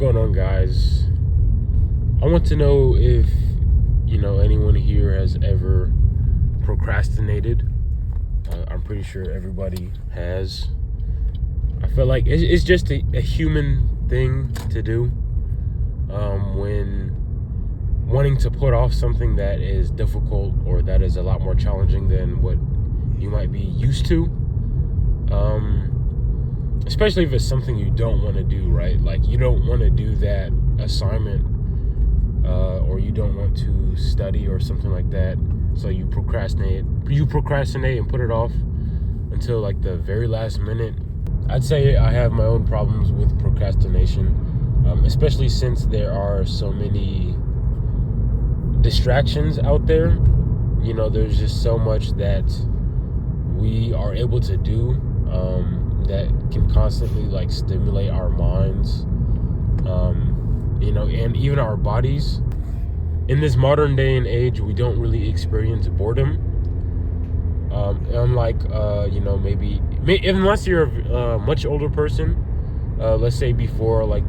going on, guys? I want to know if anyone here has ever procrastinated. I'm pretty sure everybody has. I feel like it's just a human thing to do when wanting to put off something that is difficult or that is a lot more challenging than what you might be used to. Especially if it's something you don't want to do, right? Like you don't want to do that assignment or you don't want to study or something like that. So you procrastinate and put it off until like the very last minute. I'd say I have my own problems with procrastination, especially since there are so many distractions out there. There's just so much that we are able to do that can constantly like stimulate our minds, and even our bodies. In this modern day and age, we don't really experience boredom. Unlike, maybe unless you're a much older person, let's say before like,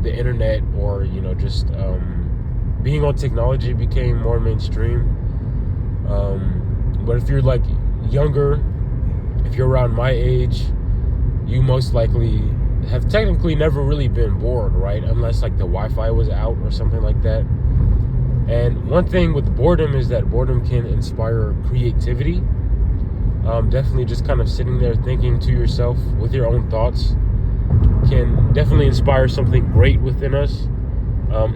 the internet or, just being on technology became more mainstream. But if you're like younger, if you're around my age, you most likely have technically never really been bored, right? Unless like the Wi-Fi was out or something like that. And one thing with boredom is that boredom can inspire creativity. Definitely just kind of sitting there thinking to yourself with your own thoughts can definitely inspire something great within us.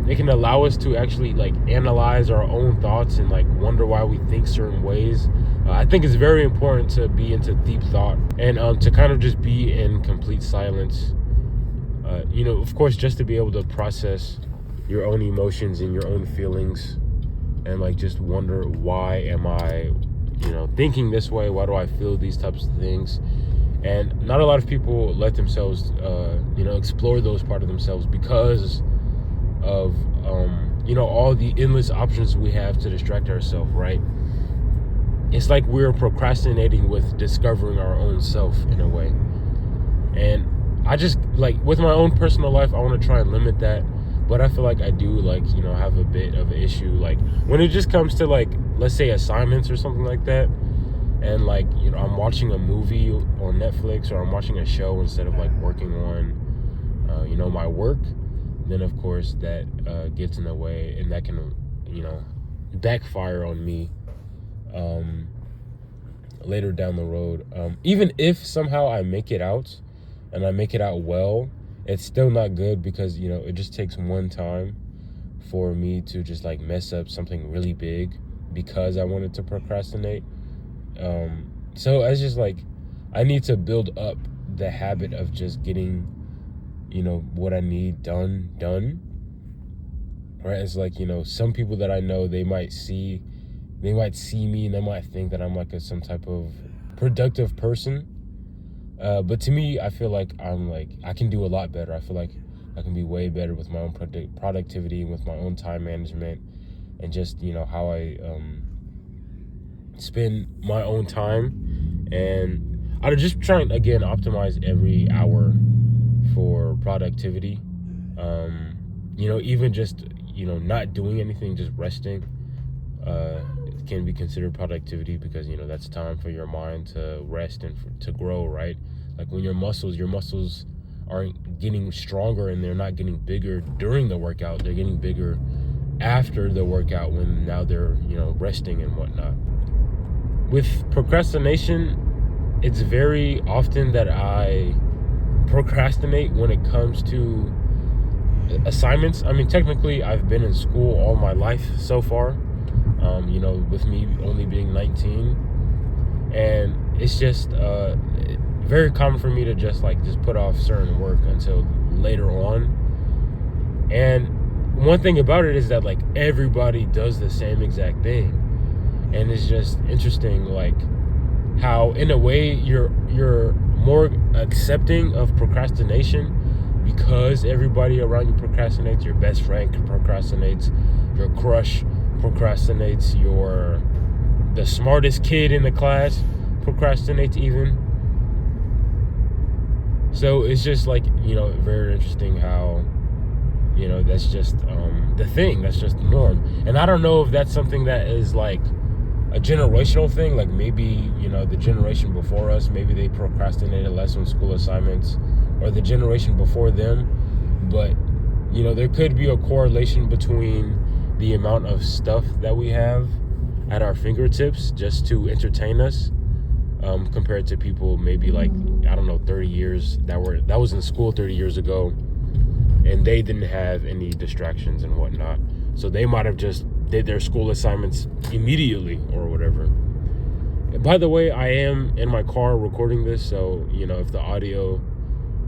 It can allow us to actually like analyze our own thoughts and like wonder why we think certain ways. I think it's very important to be into deep thought and to kind of just be in complete silence. Of course, just to be able to process your own emotions and your own feelings and like just wonder, why am I thinking this way? Why do I feel these types of things? And not a lot of people let themselves explore those parts of themselves because of all the endless options we have to distract ourselves, right? It's like we're procrastinating with discovering our own self in a way. And I just like with my own personal life, I want to try and limit that. But I feel like I do like, have a bit of an issue. Like when it just comes to like, let's say assignments or something like that. And like, I'm watching a movie on Netflix or I'm watching a show instead of like working on, my work. Then of course that gets in the way and that can, backfire on me later down the road. Even if somehow I make it out and I make it out well, it's still not good because, it just takes one time for me to just like mess up something really big because I wanted to procrastinate. So it's just like, I need to build up the habit of just getting, what I need done. Right. It's like, some people that I know, they might see me and they might think that I'm like some type of productive person. But to me, I feel like I can do a lot better. I feel like I can be way better with my own productivity, with my own time management, and just, how I spend my own time. And I just try and, again, optimize every hour for productivity. Even just, not doing anything, just resting, can be considered productivity because, that's time for your mind to rest and to grow, right? Like when your muscles aren't getting stronger and they're not getting bigger during the workout, they're getting bigger after the workout when now they're, resting and whatnot. With procrastination, it's very often that I procrastinate when it comes to assignments. I mean, technically, I've been in school all my life so far, with me only being 19. And it's just very common for me to just put off certain work until later on. And one thing about it is that like everybody does the same exact thing. And it's just interesting, like how in a way you're more accepting of procrastination because everybody around you procrastinates. Your best friend procrastinates, your crush procrastinates, the smartest kid in the class procrastinates even. So it's just like, very interesting how You know, that's just the thing. That's just the norm. And I don't know if that's something that is like a generational thing. Like maybe, you know, the generation before us, maybe they procrastinated less on school assignments, or the generation before them. But, you know, there could be a correlation between the amount of stuff that we have at our fingertips just to entertain us, compared to people maybe like, I don't know, 30 years that was in school 30 years ago, and they didn't have any distractions and whatnot. So they might have just did their school assignments immediately or whatever. And by the way, I am in my car recording this, so, you know, if the audio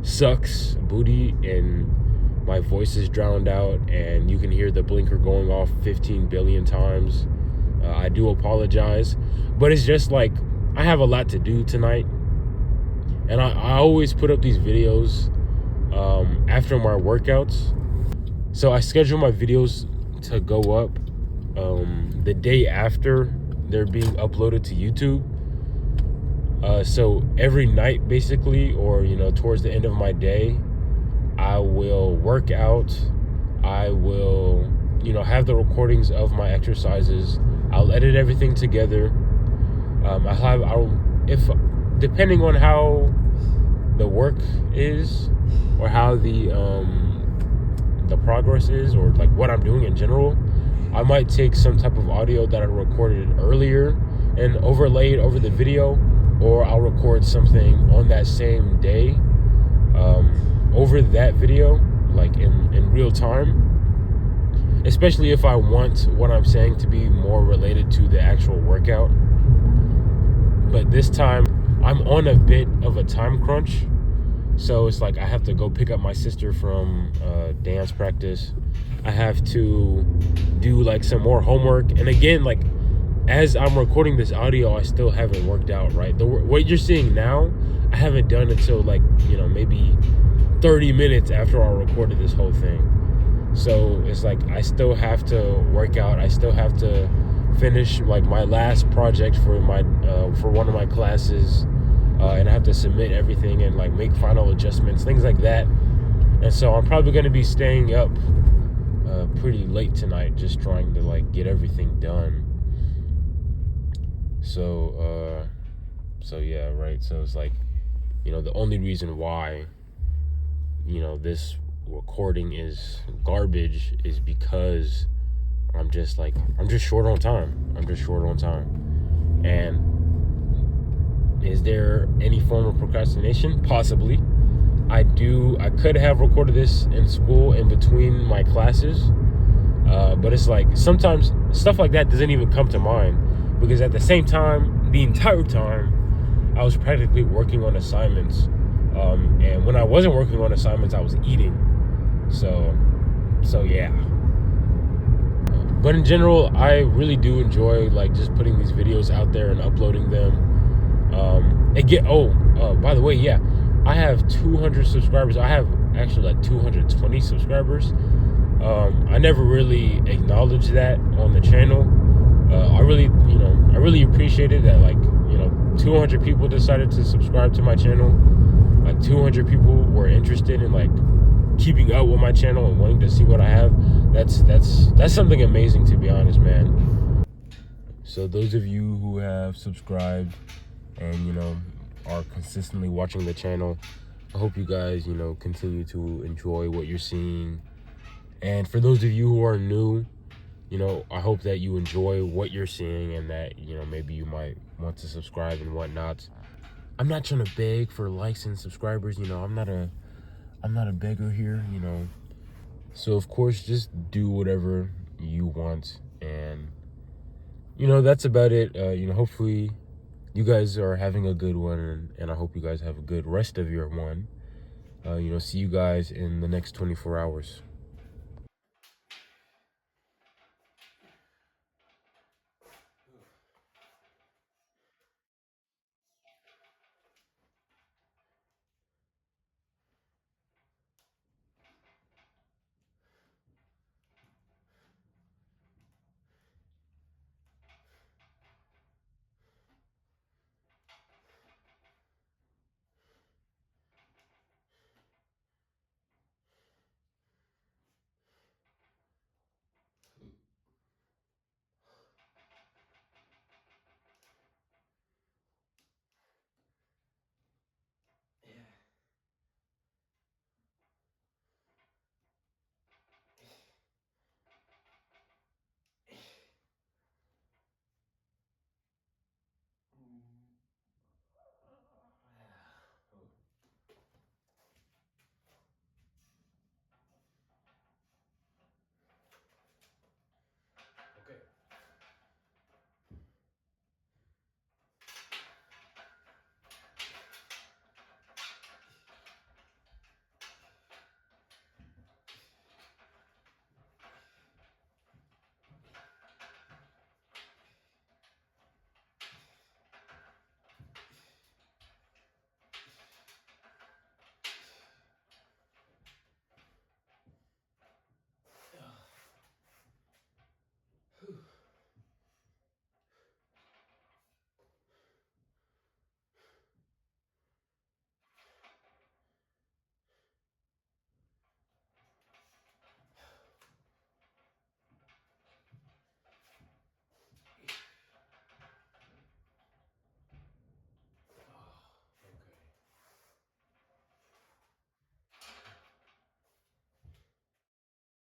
sucks booty and my voice is drowned out and you can hear the blinker going off 15 billion times, I do apologize. But it's just like, I have a lot to do tonight, and I always put up these videos after my workouts. So I schedule my videos to go up the day after they're being uploaded to YouTube. So every night, basically, or, you know, towards the end of my day, I will work out. I will, you know, have the recordings of my exercises. I'll edit everything together. If depending on how the work is, or how the progress is, or like what I'm doing in general, I might take some type of audio that I recorded earlier and overlay it over the video, or I'll record something on that same day over that video, like in real time, especially if I want what I'm saying to be more related to the actual workout. But this time I'm on a bit of a time crunch, so it's like I have to go pick up my sister from dance practice. I have to do like some more homework, and again, like, as I'm recording this audio, I still haven't worked out, right? What you're seeing now, I haven't done until, like, you know, maybe 30 minutes after I recorded this whole thing. So it's like I still have to work out. I still have to finish like my last project for one of my classes, and I have to submit everything and like make final adjustments, things like that. And so I'm probably going to be staying up pretty late tonight, just trying to like get everything done. So yeah, right. So it's like, you know, the only reason why, you know, this recording is garbage is because I'm just short on time. And is there any form of procrastination? Possibly. I could have recorded this in school in between my classes, but it's like sometimes stuff like that doesn't even come to mind, because at the same time, the entire time, I was practically working on assignments, and when I wasn't working on assignments, I was eating. So yeah. But in general, I really do enjoy like just putting these videos out there and uploading them. By the way, yeah, I have 200 subscribers. I have actually like 220 subscribers. I never really acknowledged that on the channel. I really appreciated that, like, you know, 200 people decided to subscribe to my channel. Like 200 people were interested in like keeping up with my channel and wanting to see what I have. That's something amazing, to be honest, man. So those of you who have subscribed and, you know, are consistently watching the channel, I hope you guys, you know, continue to enjoy what you're seeing. And for those of you who are new, you know, I hope that you enjoy what you're seeing, and that, you know, maybe you might want to subscribe and whatnot. I'm not trying to beg for likes and subscribers, you know, I'm not a beggar here, you know. So of course, just do whatever you want, and, you know, that's about it. You know, hopefully you guys are having a good one, and I hope you guys have a good rest of your one. You know, see you guys in the next 24 hours.